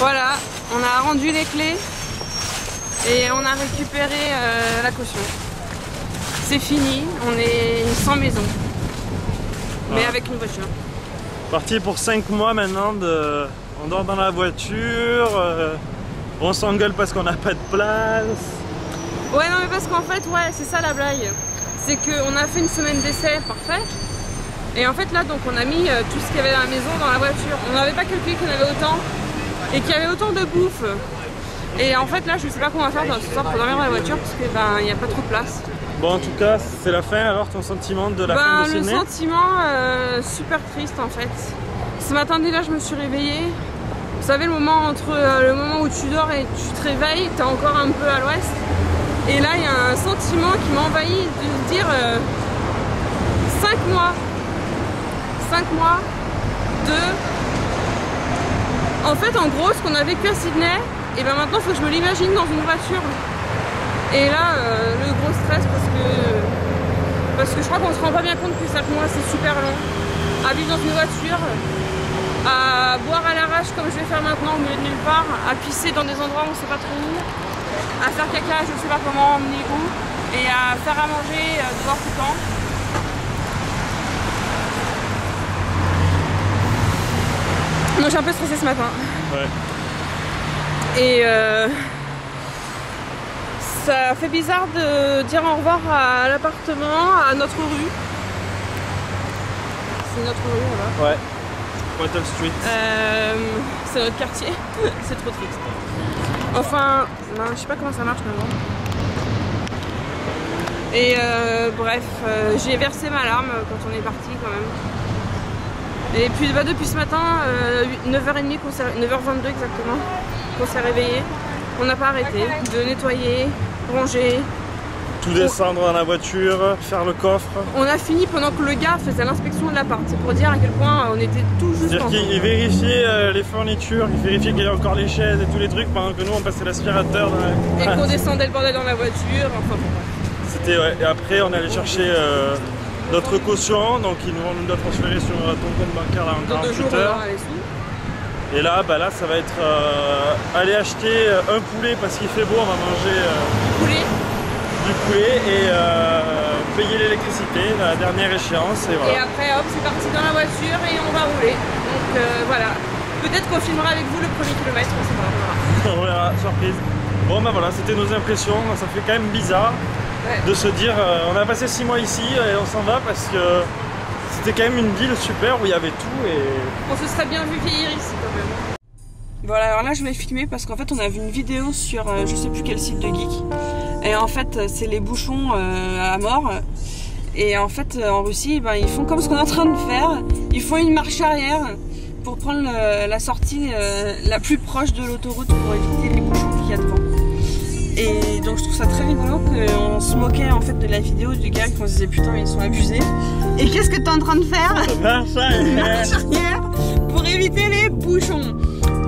Voilà, on a rendu les clés et on a récupéré la caution. C'est fini, on est sans maison, mais avec une voiture. Parti pour 5 mois maintenant, on dort dans la voiture, on s'engueule parce qu'on n'a pas de place. Ouais, non mais parce qu'en fait, ouais, c'est ça la blague. C'est qu'on a fait une semaine d'essai parfait. Et en fait là, donc on a mis tout ce qu'il y avait dans la maison dans la voiture. On n'avait pas calculé qu'il y en avait autant. Et qu'il y avait autant de bouffe. Et en fait là, je sais pas comment on va faire ce soir pour dormir dans la voiture parce que ben il n'y a pas trop de place. Bon, en tout cas, c'est la fin. Alors, ton sentiment de la fin de Sydney? Le sentiment super triste en fait. Ce matin déjà, je me suis réveillée. Vous savez, le moment entre le moment où tu dors et tu te réveilles, t'es encore un peu à l'ouest. Et là, il y a un sentiment qui m'envahit de se dire 5 mois. 5 mois de... En fait, en gros, ce qu'on a vécu à Sydney, et ben maintenant, il faut que je me l'imagine dans une voiture. Et là, le gros stress parce que je crois qu'on se rend pas bien compte que 5 mois, c'est super long. À vivre dans une voiture, à boire à l'arrache comme je vais faire maintenant au milieu de nulle part, à pisser dans des endroits où on sait pas trop où, à faire caca je sais pas comment, ni où, et à faire à manger dehors tout le temps. Moi j'ai un peu stressé ce matin. Ouais. Et ça fait bizarre de dire au revoir à l'appartement, à notre rue. C'est notre rue là-bas. Ouais. Wattle Street. C'est notre quartier. C'est trop triste. Enfin, non, je sais pas comment ça marche maintenant. Et bref, j'ai versé ma larme quand on est parti quand même. Et puis bah, depuis ce matin, 9h30, 9h22 exactement, qu'on s'est réveillé. On n'a pas arrêté de nettoyer, ranger. Tout descendre dans la voiture, faire le coffre. On a fini pendant que le gars faisait l'inspection de l'appart. C'est pour dire à quel point on était tout juste C'est-à-dire qu'il vérifiait les fournitures, il vérifiait qu'il y avait encore les chaises et tous les trucs pendant que nous on passait l'aspirateur dans la... Et qu'on descendait le bordel dans la voiture, enfin bon. C'était ouais. Et après on allait chercher notre caution, donc ils nous doivent transférer sur ton compte bancaire là, en 48 heures. Et là, bah là ça va être aller acheter un poulet parce qu'il fait beau, on va manger du poulet et payer l'électricité, la dernière échéance. Et, voilà. Et après hop, c'est parti dans la voiture et on va rouler. Donc voilà, peut-être qu'on filmera avec vous le premier kilomètre, on sait pas. On verra, surprise. Bon bah voilà, c'était nos impressions, ça fait quand même bizarre de se dire on a passé 6 mois ici et on s'en va parce que c'était quand même une ville super où il y avait tout et... On se serait bien vu vieillir ici quand même. Voilà, alors là je vais filmer parce qu'en fait on a vu une vidéo sur je sais plus quel site de geek. Et en fait c'est les bouchons à mort. Et en fait en Russie ben, ils font comme ce qu'on est en train de faire. Ils font une marche arrière pour prendre la sortie la plus proche de l'autoroute pour éviter les bouchons qu'il y a devant. Et donc je trouve ça très rigolo qu'on se moquait en fait de la vidéo du gars, qu'on se disait putain ils sont abusés. Et qu'est-ce que t'es en train de faire? Marche arrière pour éviter les bouchons.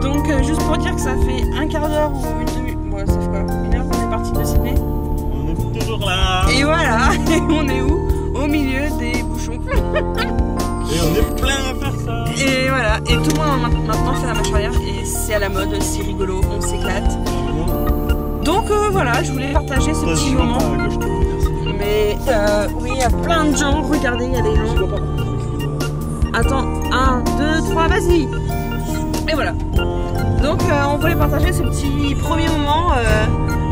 Donc juste pour dire que ça fait un quart d'heure ou une demi... Bon ça fait quoi? Une heure qu'on est parti de Sydney. On est toujours là. Et voilà, et on est où? Au milieu des bouchons. Et on est plein à faire ça. Et voilà, et tout le monde maintenant fait la marche arrière et c'est à la mode, c'est rigolo, on s'éclate. Donc voilà, je voulais partager ce petit moment. Mais oui, il y a plein de gens, regardez, il y a des gens. Attends, 1, 2, 3, vas-y. Et voilà. Donc on voulait partager ce petit premier moment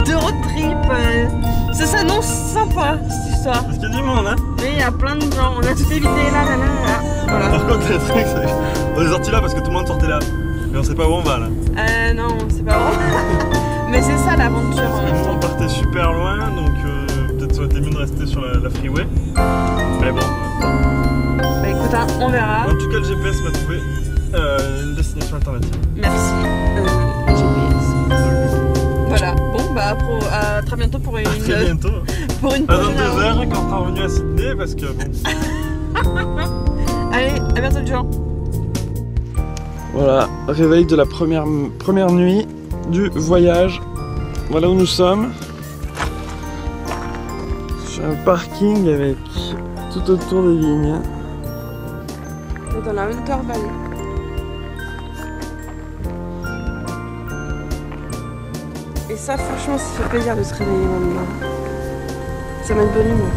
de road trip. Ça s'annonce sympa cette histoire. Parce qu'il y a du monde hein. Mais il y a plein de gens, on a tout évité là. Voilà. Par contre le truc c'est qu'on est sorti là parce que tout le monde sortait là. Mais on sait pas où on va là. Non, on sait pas où. Mais c'est ça l'aventure. On partait super loin donc peut-être ça aurait été mieux de rester sur la freeway. Mais bon. Bah écoute, hein, on verra. En tout cas le GPS m'a trouvé une destination alternative. Merci GPS. Voilà, bon bah à très bientôt pour une... très bientôt. Pour une à 22h quand on sera revenu à Sydney parce que bon... Allez, à bientôt les gens. Voilà, réveil de la première nuit du voyage. Voilà où nous sommes. Sur un parking avec tout autour des vignes. Dans la Hunter Valley. ça, franchement, ça fait plaisir de se réveiller maintenant. Ça met de bonne humeur.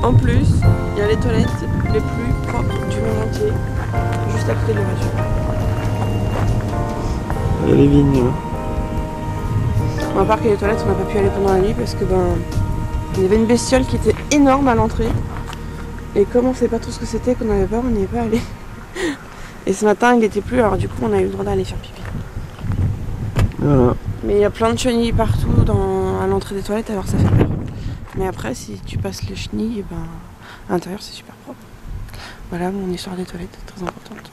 En plus, il y a les toilettes les plus propres du monde entier, juste à côté de la voiture. Il y a les vignes. Bon, à part que les toilettes, on n'a pas pu aller pendant la nuit parce que il y avait une bestiole qui était énorme à l'entrée. Et comme on ne savait pas trop ce que c'était, qu'on avait peur, on n'y est pas allé. Et ce matin, il n'était plus, alors du coup, on a eu le droit d'aller faire pipi. Voilà. Mais il y a plein de chenilles partout à l'entrée des toilettes, alors ça fait peur. Mais après, si tu passes les chenilles, à l'intérieur, c'est super propre. Voilà mon histoire des toilettes, très importante.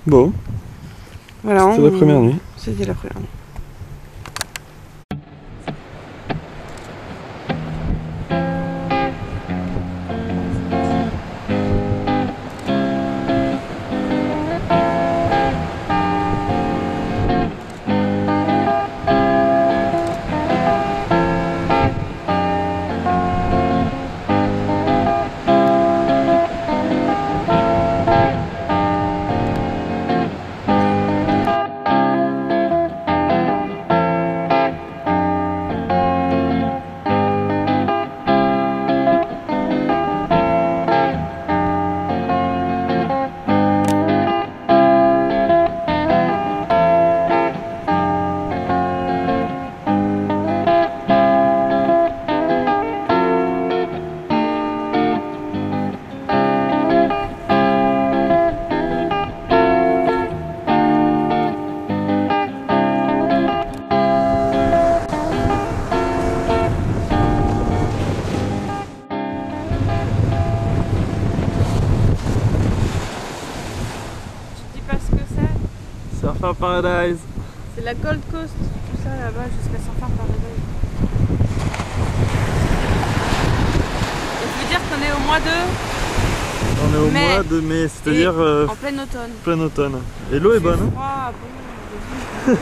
Bon. Voilà, c'était la première nuit. C'était la première nuit. Surfer Paradise. C'est la Gold Coast, tout ça là-bas jusqu'à Surfer Paradise. Il faut dire qu'on est au mois de... On est au mois de mai, c'est-à-dire... en plein automne. Plein automne. Et l'eau est bonne. Froid, bon,